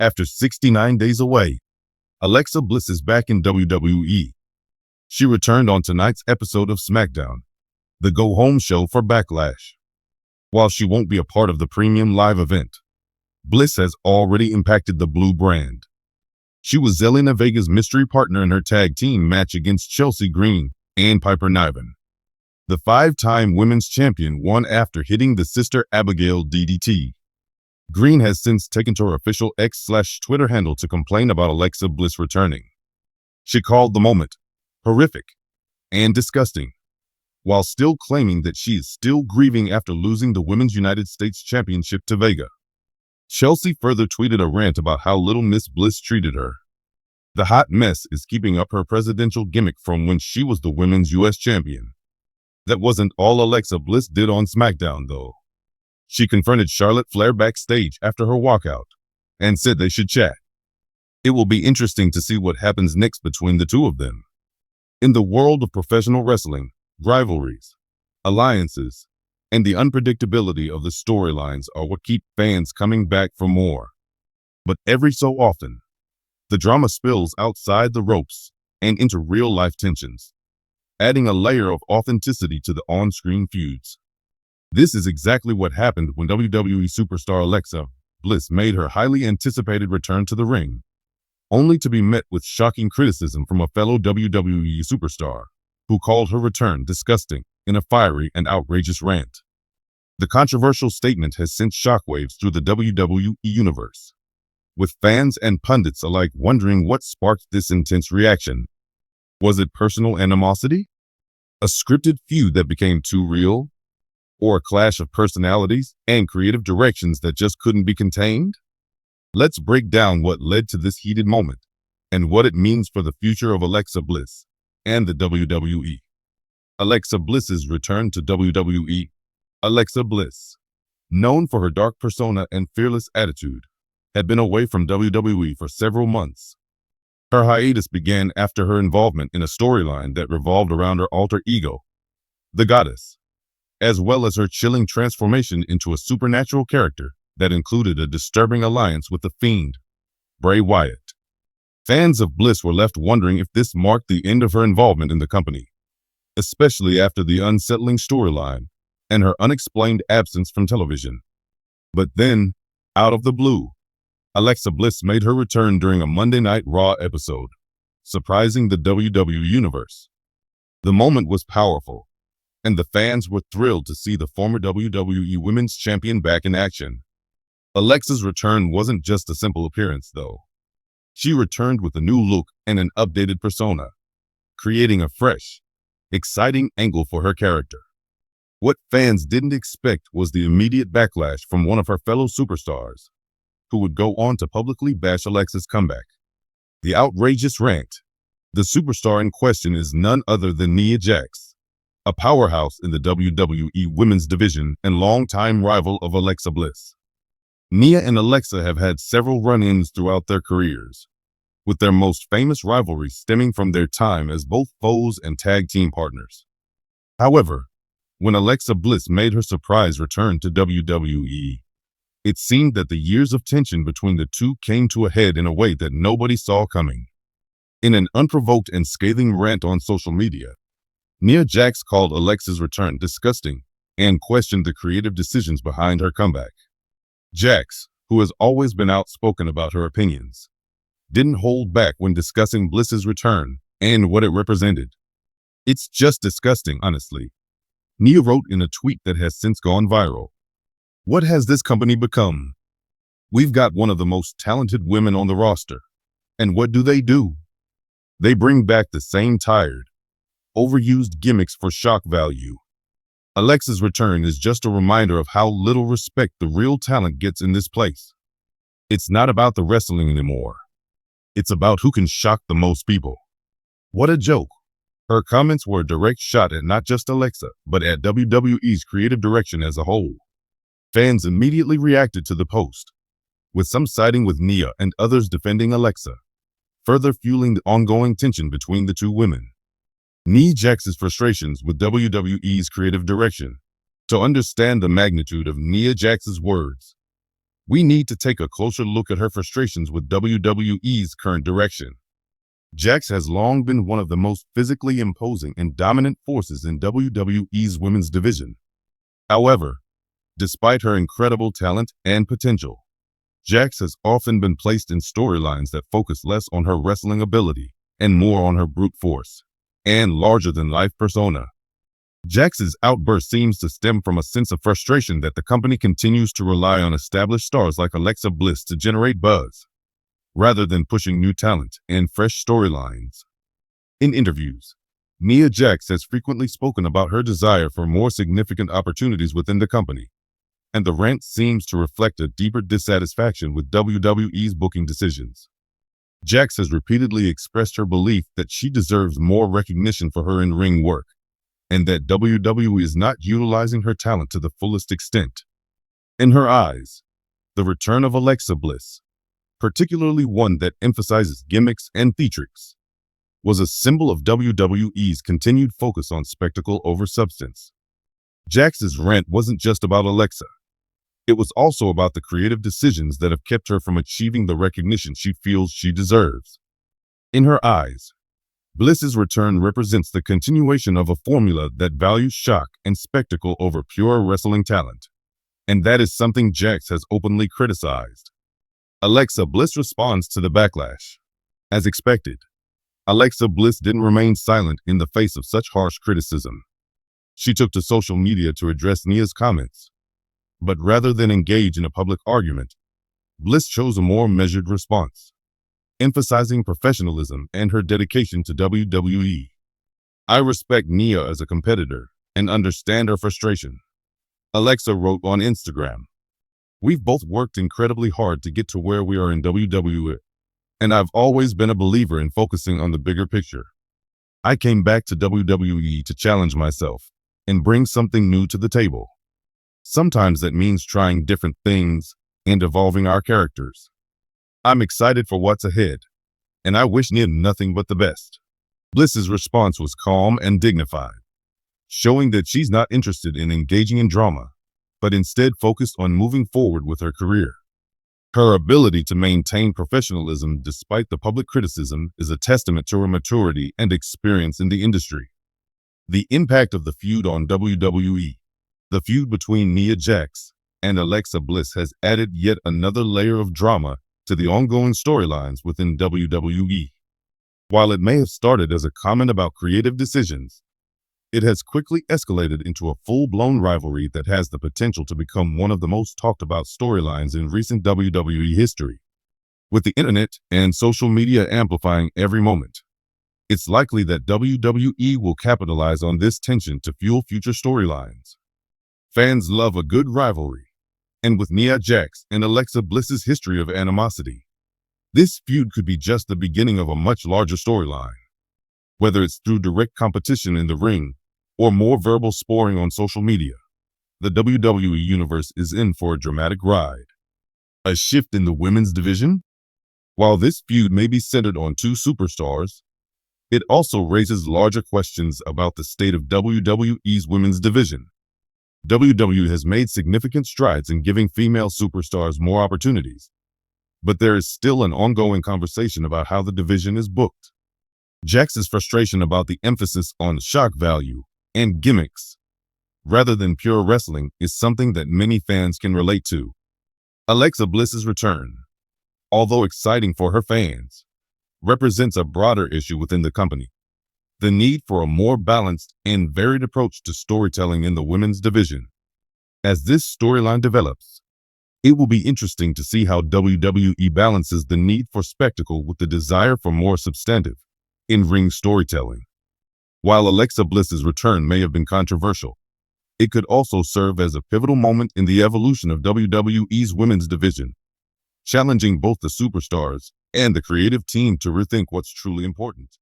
After 69 days away, Alexa Bliss is back in WWE. She returned on tonight's episode of SmackDown, the go-home show for Backlash. While she won't be a part of the premium live event, Bliss has already impacted the Blue brand. She was Zelina Vega's mystery partner in her tag team match against Chelsea Green and Piper Niven. The five-time women's champion won after hitting the Sister Abigail DDT. Green has since taken to her official X/Twitter handle to complain about Alexa Bliss returning. She called the moment horrific and disgusting, while still claiming that she is still grieving after losing the Women's United States Championship to Vega. Chelsea further tweeted a rant about how little Miss Bliss treated her. The hot mess is keeping up her presidential gimmick from when she was the Women's U.S. Champion. That wasn't all Alexa Bliss did on SmackDown, though. She confronted Charlotte Flair backstage after her walkout and said they should chat. It will be interesting to see what happens next between the two of them. In the world of professional wrestling, rivalries, alliances, and the unpredictability of the storylines are what keep fans coming back for more. But every so often, the drama spills outside the ropes and into real-life tensions, adding a layer of authenticity to the on-screen feuds. This is exactly what happened when WWE superstar Alexa Bliss made her highly anticipated return to the ring, only to be met with shocking criticism from a fellow WWE superstar, who called her return disgusting in a fiery and outrageous rant. The controversial statement has sent shockwaves through the WWE Universe, with fans and pundits alike wondering what sparked this intense reaction. Was it personal animosity? A scripted feud that became too real? Or a clash of personalities and creative directions that just couldn't be contained? Let's break down what led to this heated moment and what it means for the future of Alexa Bliss and the WWE. Alexa Bliss's return to WWE. Alexa Bliss, known for her dark persona and fearless attitude, had been away from WWE for several months. Her hiatus began after her involvement in a storyline that revolved around her alter ego, the Goddess, as well as her chilling transformation into a supernatural character that included a disturbing alliance with the Fiend, Bray Wyatt. Fans of Bliss were left wondering if this marked the end of her involvement in the company, especially after the unsettling storyline and her unexplained absence from television. But then, out of the blue, Alexa Bliss made her return during a Monday Night Raw episode, surprising the WWE Universe. The moment was powerful, and the fans were thrilled to see the former WWE Women's Champion back in action. Alexa's return wasn't just a simple appearance, though. She returned with a new look and an updated persona, creating a fresh, exciting angle for her character. What fans didn't expect was the immediate backlash from one of her fellow superstars, who would go on to publicly bash Alexa's comeback. The outrageous rant. The superstar in question is none other than Nia Jax, a powerhouse in the WWE Women's division and longtime rival of Alexa Bliss. Nia and Alexa have had several run-ins throughout their careers, with their most famous rivalry stemming from their time as both foes and tag team partners. However, when Alexa Bliss made her surprise return to WWE, it seemed that the years of tension between the two came to a head in a way that nobody saw coming. In an unprovoked and scathing rant on social media, Nia Jax called Alexa's return disgusting and questioned the creative decisions behind her comeback. Jax, who has always been outspoken about her opinions, didn't hold back when discussing Bliss's return and what it represented. "It's just disgusting, honestly," Nia wrote in a tweet that has since gone viral. "What has this company become? We've got one of the most talented women on the roster, and what do? They bring back the same tired, overused gimmicks for shock value. Alexa's return is just a reminder of how little respect the real talent gets in this place. It's not about the wrestling anymore. It's about who can shock the most people." What a joke. Her comments were a direct shot at not just Alexa, but at WWE's creative direction as a whole. Fans immediately reacted to the post, with some siding with Nia and others defending Alexa, further fueling the ongoing tension between the two women. Nia Jax's frustrations with WWE's creative direction. To understand the magnitude of Nia Jax's words, we need to take a closer look at her frustrations with WWE's current direction. Jax has long been one of the most physically imposing and dominant forces in WWE's women's division. However, despite her incredible talent and potential, Jax has often been placed in storylines that focus less on her wrestling ability and more on her brute force and larger-than-life persona. Jax's outburst seems to stem from a sense of frustration that the company continues to rely on established stars like Alexa Bliss to generate buzz, rather than pushing new talent and fresh storylines. In interviews, Nia Jax has frequently spoken about her desire for more significant opportunities within the company, and the rant seems to reflect a deeper dissatisfaction with WWE's booking decisions. Jax has repeatedly expressed her belief that she deserves more recognition for her in-ring work, and that WWE is not utilizing her talent to the fullest extent. In her eyes, the return of Alexa Bliss, particularly one that emphasizes gimmicks and theatrics, was a symbol of WWE's continued focus on spectacle over substance. Jax's rant wasn't just about Alexa. It was also about the creative decisions that have kept her from achieving the recognition she feels she deserves. In her eyes, Bliss's return represents the continuation of a formula that values shock and spectacle over pure wrestling talent, and that is something Jax has openly criticized. Alexa Bliss responds to the backlash. As expected, Alexa Bliss didn't remain silent in the face of such harsh criticism. She took to social media to address Nia's comments, but rather than engage in a public argument, Bliss chose a more measured response, emphasizing professionalism and her dedication to WWE. "I respect Nia as a competitor and understand her frustration," Alexa wrote on Instagram. "We've both worked incredibly hard to get to where we are in WWE, and I've always been a believer in focusing on the bigger picture. I came back to WWE to challenge myself and bring something new to the table. Sometimes that means trying different things and evolving our characters. I'm excited for what's ahead, and I wish Nia nothing but the best." Bliss's response was calm and dignified, showing that she's not interested in engaging in drama, but instead focused on moving forward with her career. Her ability to maintain professionalism despite the public criticism is a testament to her maturity and experience in the industry. The impact of the feud on WWE. The feud between Nia Jax and Alexa Bliss has added yet another layer of drama to the ongoing storylines within WWE. While it may have started as a comment about creative decisions, it has quickly escalated into a full-blown rivalry that has the potential to become one of the most talked about storylines in recent WWE history. With the internet and social media amplifying every moment, it's likely that WWE will capitalize on this tension to fuel future storylines. Fans love a good rivalry, and with Nia Jax and Alexa Bliss's history of animosity, this feud could be just the beginning of a much larger storyline. Whether it's through direct competition in the ring or more verbal sparring on social media, the WWE Universe is in for a dramatic ride. A shift in the women's division? While this feud may be centered on two superstars, it also raises larger questions about the state of WWE's women's division. WWE has made significant strides in giving female superstars more opportunities, but there is still an ongoing conversation about how the division is booked. Jax's frustration about the emphasis on shock value and gimmicks, rather than pure wrestling, is something that many fans can relate to. Alexa Bliss's return, although exciting for her fans, represents a broader issue within the company: the need for a more balanced and varied approach to storytelling in the women's division. As this storyline develops, it will be interesting to see how WWE balances the need for spectacle with the desire for more substantive, in-ring storytelling. While Alexa Bliss's return may have been controversial, it could also serve as a pivotal moment in the evolution of WWE's women's division, challenging both the superstars and the creative team to rethink what's truly important.